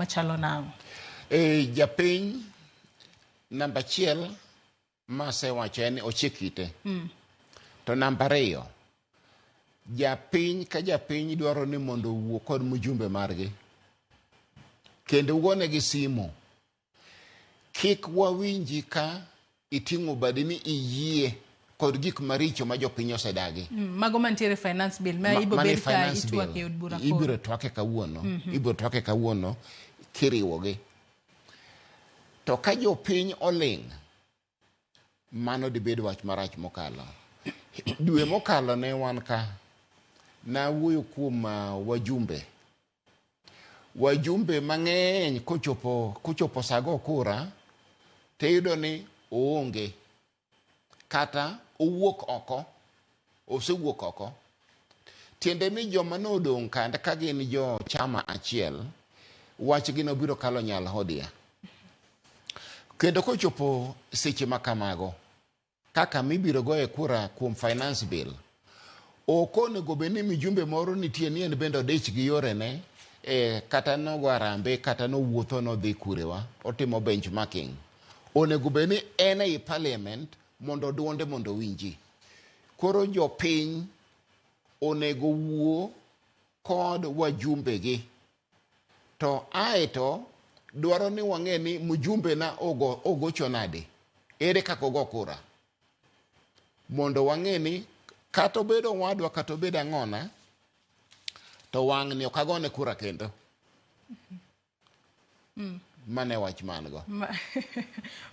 machalo nang'? Japiny namba achiel masewacho en ochikite. To namba ariyo, japiny ka japiny dwaro ni mondo owuo kod mjumbe margi kendo wuonegi simu. Kik wawinji ka iting'o badi ni iyie kod gik maricho ma jopiny osedagi. Mago mantiere finance bill ma ibo bed ka itwake e od bura koro. Ibiro twake kawuono. Ibiro twake kawuono kiriwogi. To ka jopiny oling', mano dibed wach marach mokalo. Dwe mokalo ne wan ka na wuoyo kuom wajumbe mang'eny kochopo sago kura teyudo ni oonge kata owuok oko, osewuok oko. Tiende ni joma nodong' kanda ka gin jo chama achiel, wachgi nobiro kalo nyal hodia. Kendo kochopo seche makamago, kaka mibiro goye kura kuom finance bill, okonego bed ni mijumbe moro nitie ni en bende odich gi yore ne, kata nogo arambe kata nowuotho nodhi kurewa, otimo benchmarking. Onego bed ni en ei parliament mondo duonde mondo winji. Koro jopiny onego wuo kod wajumbe gi. To aeto dwaro ni wang'e ni mjumbe na ogocho nade. Ere kaka ogo kura. Mondo wang'e ni kata obedo wadwa kata obedo ang'ona, to wang' ni okagone kura kendo. Mane wach mango.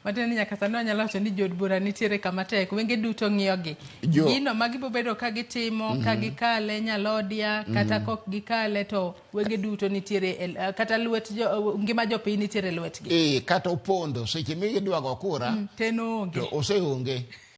Mateni nyaka sani wanyalo wacho ni jod bura nitiere kama tek, wenge duto ng'iyogi. Gino magibo bedo ka gitimo, ka gikale nyalodia, kata kok gikale to wenge duto nitiere, kata ngima jopiny nitiere lwetgi. Kata opondo, seche migidwago kura, teno onge. To ose onge.